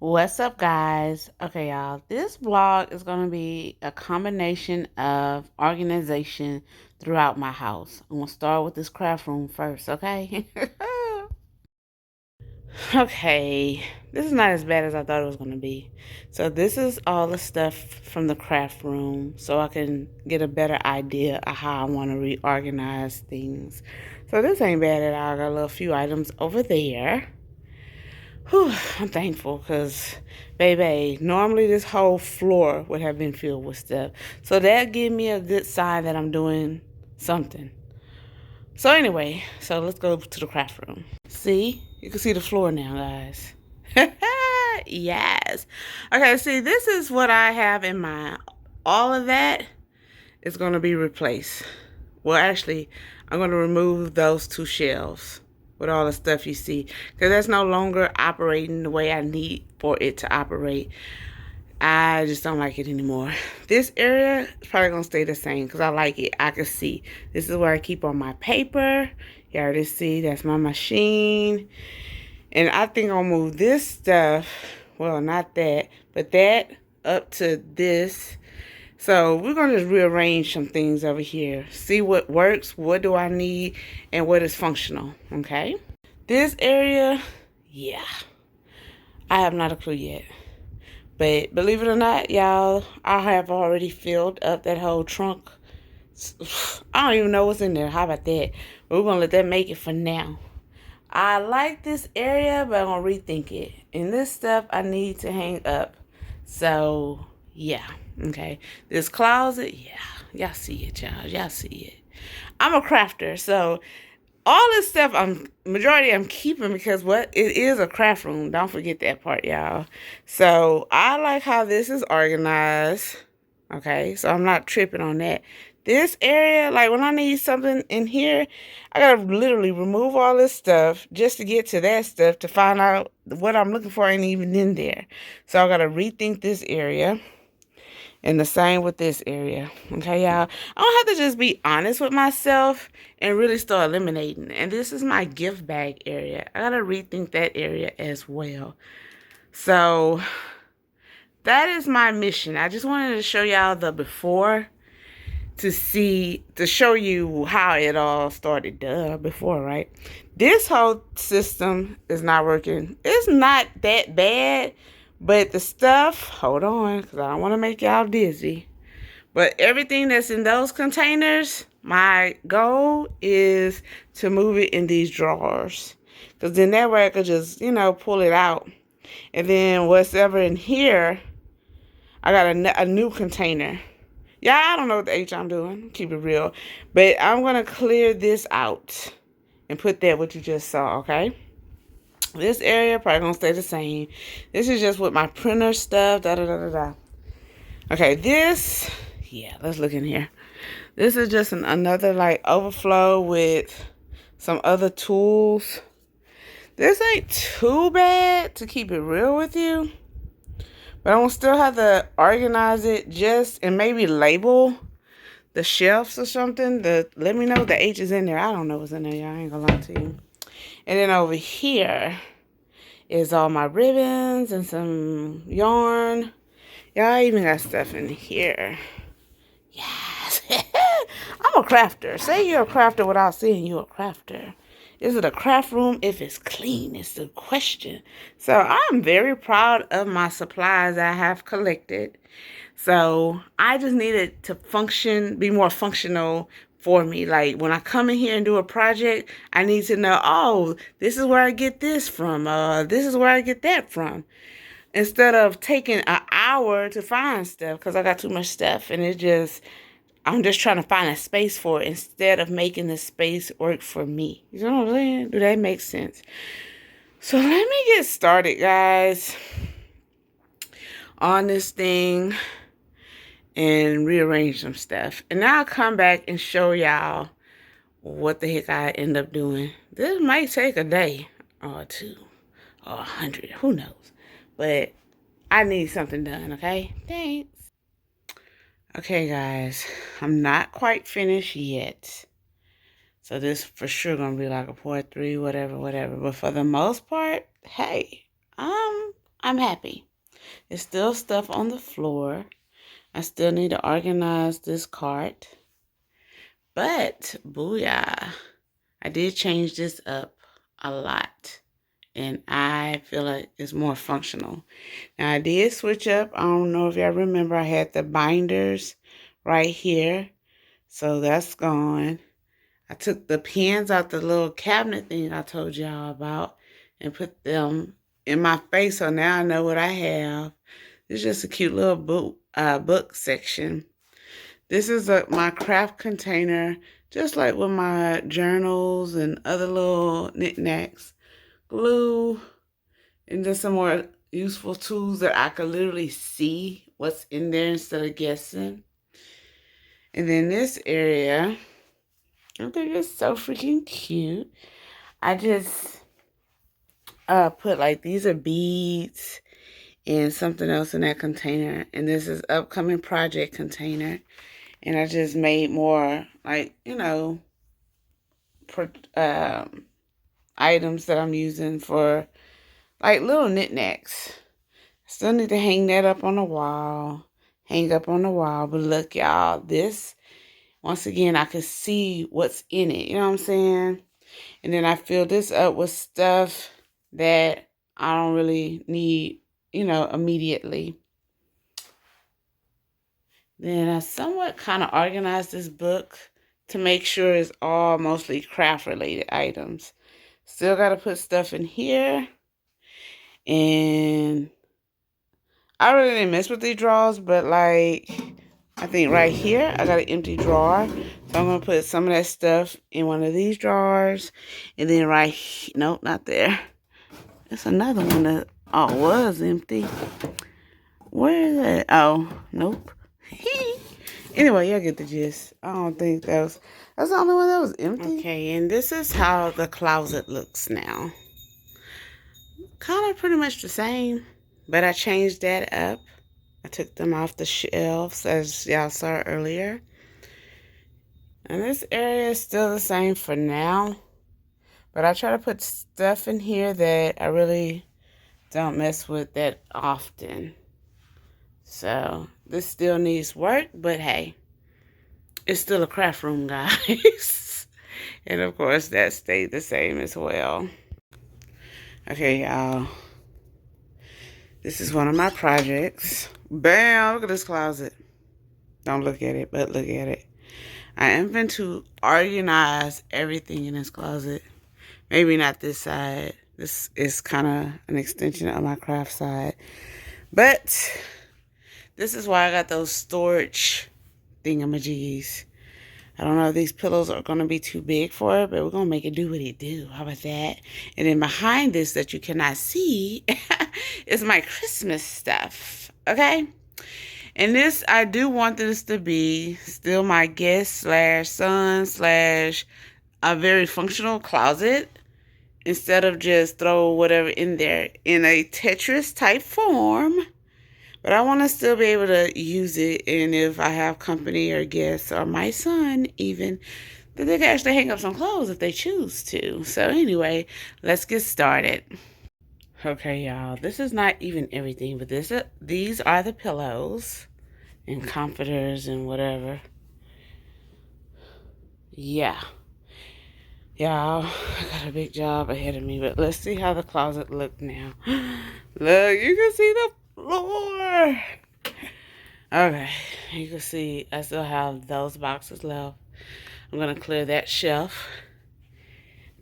What's up, guys? Okay, y'all, this vlog is going to be a combination of organization throughout my house. I'm going to start with this craft room first, okay? Okay, this is not as bad as I thought it was going to be. So this is all the stuff from the craft room so I can get a better idea of how I want to reorganize things. So this ain't bad at all. I got a little few items over there. Whew, I'm thankful because, baby, normally this whole floor would have been filled with stuff. So that gave me a good sign that I'm doing something. So anyway, so let's go to the craft room. See? You can see the floor now, guys. Yes. Okay, see, this is what I have in mind. All of that is going to be replaced. Well, actually, I'm going to remove those two shelves with all the stuff you see, because that's no longer operating the way I need for it to operate. I just don't like it anymore. This area is probably going to stay the same because I like it. I can see. This is where I keep all my paper. You already see that's my machine. And I think I'll move this stuff, well, not that, but that up to this. So we're going to just rearrange some things over here. See what works, what do I need, and what is functional, okay? This area, yeah, I have not a clue yet. But believe it or not, y'all, I have already filled up that whole trunk. I don't even know what's in there. How about that? We're going to let that make it for now. I like this area, but I'm going to rethink it. And this stuff I need to hang up. So, yeah. Okay. This closet, yeah. Y'all see it, y'all. Y'all see it. I'm a crafter, so all this stuff majority I'm keeping because it is a craft room. Don't forget that part, y'all. So I like how this is organized. Okay, so I'm not tripping on that. This area, like when I need something in here, I gotta literally remove all this stuff just to get to that stuff to find out what I'm looking for ain't even in there. So I gotta rethink this area. And the same with this area. Okay, y'all? I don't have to just be honest with myself and really start eliminating. And this is my gift bag area. I gotta rethink that area as well. So that is my mission. I just wanted to show y'all the before to show you how it all started before, right? This whole system is not working. It's not that bad, but the stuff, hold on, because I don't want to make y'all dizzy. But everything that's in those containers, my goal is to move it in these drawers. Because then that way I could just, pull it out. And then whatever in here, I got a new container. Yeah, I don't know what the H I'm doing. Keep it real. But I'm going to clear this out and put that what you just saw, okay? This area probably going to stay the same. This is just with my printer stuff. Okay, this, yeah, let's look in here. This is just another like overflow with some other tools. This ain't too bad, to keep it real with you. But I'm going to still have to organize it and maybe label the shelves or something. Let me know the H is in there. I don't know what's in there, y'all. I ain't going to lie to you. And then over here is all my ribbons and some yarn. Y'all even got stuff in here. Yes. I'm a crafter. Say you're a crafter without saying you're a crafter. Is it a craft room if it's clean? It's the question. So I'm very proud of my supplies I have collected. So I just need it to be more functional for me. Like when I come in here and do a project, I need to know, oh, this is where I get this from. This is where I get that from. Instead of taking an hour to find stuff because I got too much stuff and I'm just trying to find a space for it instead of making the space work for me. You know what I'm saying? Do that make sense? So let me get started, guys, on this thing and rearrange some stuff. And now I'll come back and show y'all what the heck I end up doing. This might take a day or two or 100. Who knows? But I need something done, okay? Thanks. Okay, guys, I'm not quite finished yet. So this for sure gonna be like a part 3, whatever. But for the most part, hey, I'm I'm happy. There's still stuff on the floor. I still need to organize this cart. But, booyah, I did change this up a lot. And I feel like it's more functional. Now, I did switch up. I don't know if y'all remember, I had the binders right here. So that's gone. I took the pins out the little cabinet thing I told y'all about and put them in my face. So now I know what I have. It's just a cute little book section. This is my craft container, just like with my journals and other little knickknacks. Glue, and just some more useful tools that I could literally see what's in there instead of guessing. And then this area, I think it's so freaking cute. I just put like, these are beads and something else in that container. And this is upcoming project container. And I just made more, like, you know, items that I'm using for like little knickknacks. Still need to hang that up on the wall. Hang up on the wall. But look, y'all, this, once again, I can see what's in it. You know what I'm saying? And then I fill this up with stuff that I don't really need, you know, immediately. Then I somewhat kind of organized this book to make sure it's all mostly craft-related items. Still got to put stuff in here. And I really didn't mess with these drawers, but like, I think right here, I got an empty drawer. So I'm going to put some of that stuff in one of these drawers. And then right here, nope, not there. There's another one that, oh, was empty. Where is it? Oh, nope. Anyway, y'all get the gist. I don't think that's the only one that was empty. Okay, and this is how the closet looks now. Kind of pretty much the same, but I changed that up. I took them off the shelves, as y'all saw earlier. And this area is still the same for now. But I try to put stuff in here that I really don't mess with that often. So, this still needs work, but hey, it's still a craft room, guys. And of course, that stayed the same as well. Okay, y'all. This is one of my projects. Bam! Look at this closet. Don't look at it, but look at it. I am going to organize everything in this closet. Maybe not this side. This is kind of an extension of my craft side. But this is why I got those storage thingamajiggies. I don't know if these pillows are going to be too big for it, but we're going to make it do what it do. How about that? And then behind this that you cannot see is my Christmas stuff. Okay? And this, I do want this to be still my guest slash son slash a very functional closet, instead of just throw whatever in there in a Tetris type form. But I want to still be able to use it, and if I have company or guests or my son even, that they can actually hang up some clothes if they choose to. So anyway, let's get started. Okay, y'all, this is not even everything, but these are the pillows and comforters and whatever. Yeah. Y'all, I got a big job ahead of me, but let's see how the closet look now. Look, you can see the floor. Okay, you can see I still have those boxes left. I'm going to clear that shelf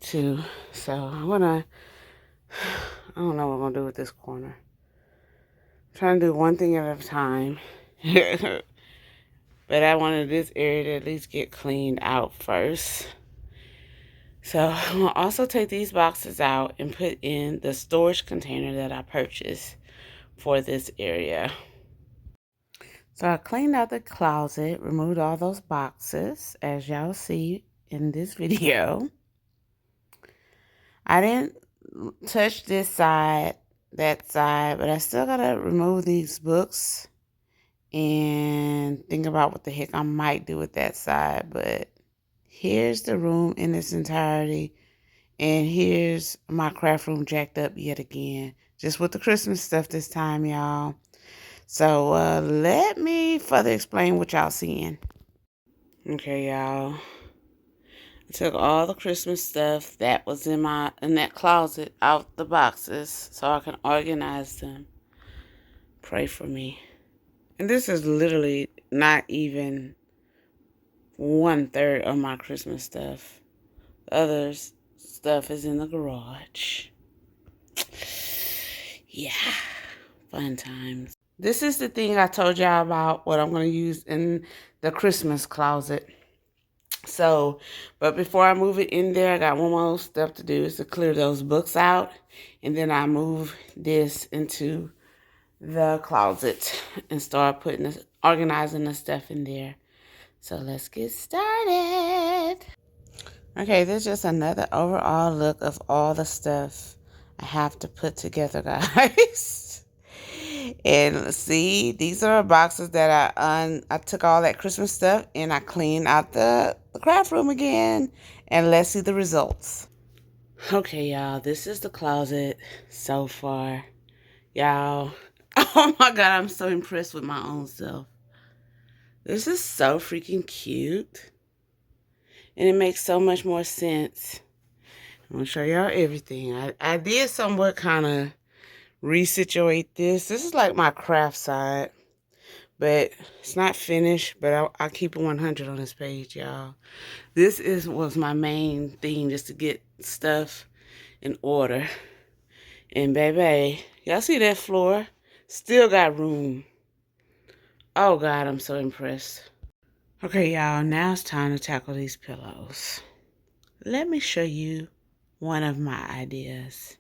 too. So I don't know what I'm going to do with this corner. I'm trying to do one thing at a time. But I wanted this area to at least get cleaned out first. So I'm going to also take these boxes out and put in the storage container that I purchased for this area. So I cleaned out the closet, removed all those boxes, as y'all see in this video. I didn't touch this side, that side, but I still got to remove these books and think about what the heck I might do with that side. But here's the room in its entirety. And here's my craft room jacked up yet again. Just with the Christmas stuff this time, y'all. So let me further explain what y'all seeing. Okay, y'all. I took all the Christmas stuff that was in that closet out the boxes so I can organize them. Pray for me. And this is literally not even 1/3 of my Christmas stuff. The other stuff is in the garage. Yeah, fun times. This is the thing I told y'all about what I'm going to use in the Christmas closet. So, but before I move it in there, I got one more step to do is to clear those books out. And then I move this into the closet and start organizing the stuff in there. So let's get started. Okay, this is just another overall look of all the stuff I have to put together, guys. And see, these are boxes that I took all that Christmas stuff and I cleaned out the craft room again. And let's see the results. Okay, y'all, this is the closet so far. Y'all, oh my God, I'm so impressed with my own self. This is so freaking cute. And it makes so much more sense. I'm going to show y'all everything. I did somewhat kind of resituate this. This is like my craft side. But it's not finished. But I'll keep it 100 on this page, y'all. This was my main thing, just to get stuff in order. And baby, y'all see that floor? Still got room. Oh God, I'm so impressed. Okay, y'all, now it's time to tackle these pillows. Let me show you one of my ideas.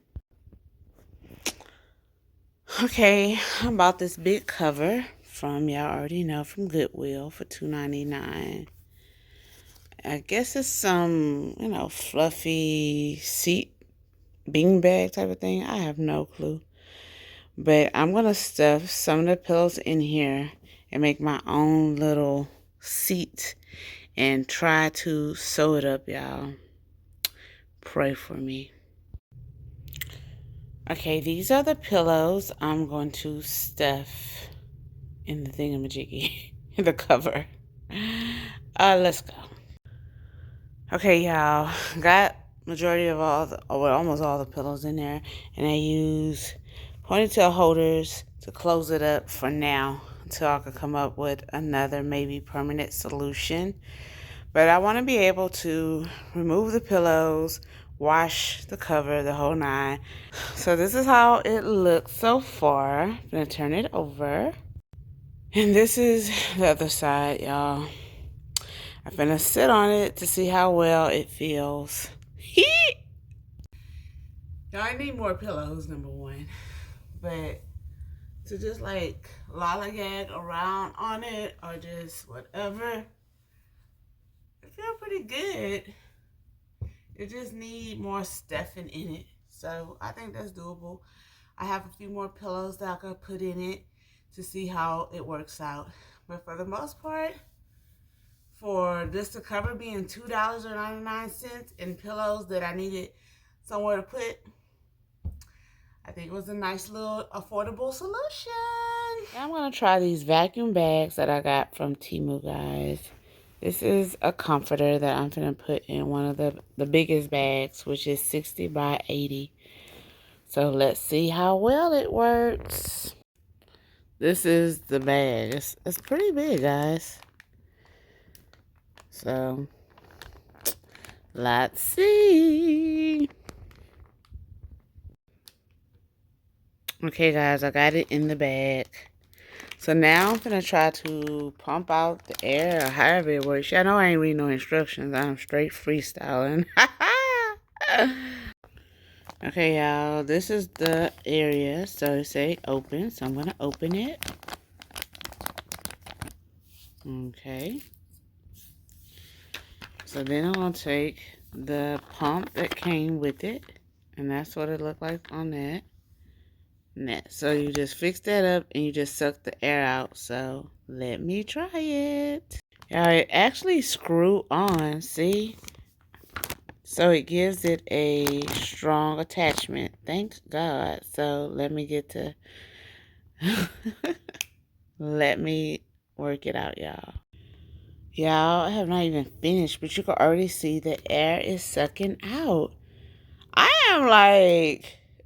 Okay, I bought this big cover from, y'all already know, from Goodwill for $2.99. I guess it's some, fluffy seat beanbag type of thing. I have no clue. But I'm going to stuff some of the pillows in here and make my own little seat and try to sew it up, y'all. Pray for me. Okay, these are the pillows I'm going to stuff in the thingamajiggy, in the cover. Let's go. Okay, y'all, got majority of almost all the pillows in there, and I use ponytail holders to close it up for now until I can come up with another maybe permanent solution. But I want to be able to remove the pillows, wash the cover, the whole nine. So this is how it looks so far. I'm going to turn it over. And this is the other side, y'all. I'm going to sit on it to see how well it feels. Y'all, I need more pillows, number one. But to just like lollygag around on it or just whatever, it feels pretty good. It just need more stuffing in it. So I think that's doable. I have a few more pillows that I could put in it to see how it works out. But for the most part, for just the cover being $2.99 and pillows that I needed somewhere to put, I think it was a nice little affordable solution. Now I'm going to try these vacuum bags that I got from Temu, guys. This is a comforter that I'm going to put in one of the biggest bags, which is 60 by 80. So let's see how well it works. This is the bag. It's pretty big, guys. So let's see. Okay, guys, I got it in the bag. So now I'm going to try to pump out the air, or however it works. I know I ain't reading no instructions. I'm straight freestyling. Okay, y'all, this is the area. So it say open. So I'm going to open it. Okay. So then I'm going to take the pump that came with it. And that's what it looked like on that. So you just fix that up and you just suck the air out. So let me try it. Y'all, it actually screw on. See? So it gives it a strong attachment. Thank God. So let me get to... let me work it out, y'all. Y'all, I have not even finished, but you can already see the air is sucking out. I am like...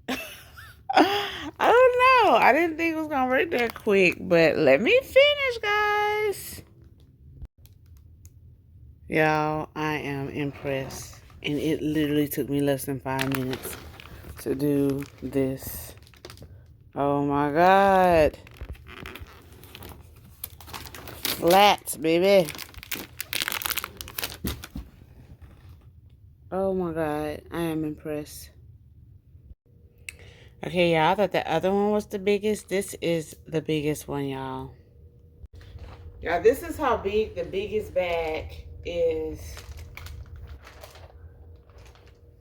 I don't know. I didn't think it was going to work that quick, but let me finish, guys. Y'all, I am impressed. And it literally took me less than 5 minutes to do this. Oh my God. Flats, baby. Oh my God. I am impressed. Okay, y'all. I thought the other one was the biggest. This is the biggest one, y'all. Y'all, this is how big the biggest bag is.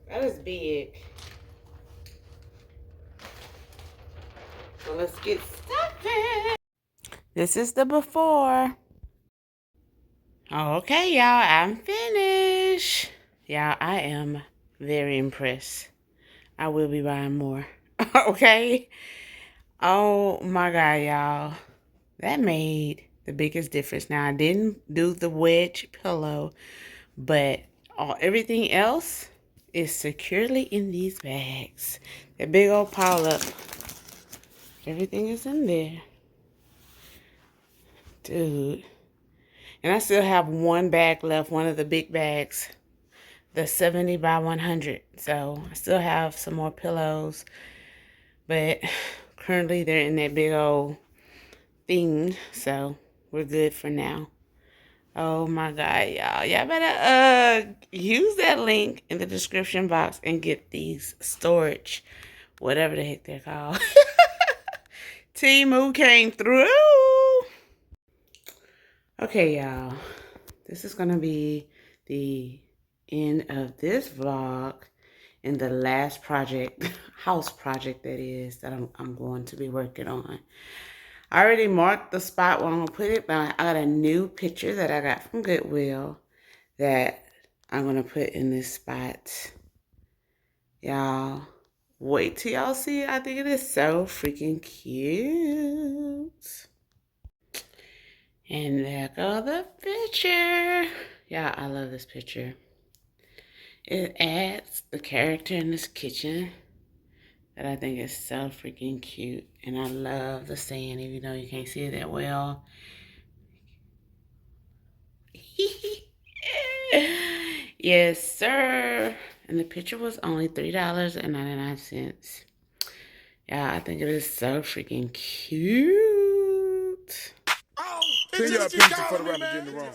That is big. So let's get started. This is the before. Okay, y'all, I'm finished. Y'all, I am very impressed. I will be buying more. Okay? Oh my God, y'all. That made the biggest difference. Now, I didn't do the wedge pillow, but everything else is securely in these bags. That big old pile up. Everything is in there. Dude. And I still have one bag left, one of the big bags. The 70 by 100. So I still have some more pillows. But currently they're in that big old thing. So we're good for now. Oh my God, y'all. Y'all better use that link in the description box and get these storage. Whatever the heck they're called. Temu came through. Okay, y'all. This is going to be the end of this vlog and the last project, house project that is, that I'm going to be working on. I already marked the spot where I'm going to put it, but I got a new picture that I got from Goodwill that I'm going to put in this spot. Y'all, wait till y'all see it. I think it is so freaking cute. And there go the picture. Yeah, I love this picture. It adds the character in this kitchen that I think is so freaking cute. And I love the sand, even though you can't see it that well. Yes, sir. And the picture was only $3.99. Yeah, I think it is so freaking cute. Send your opinion for the rapper getting it wrong.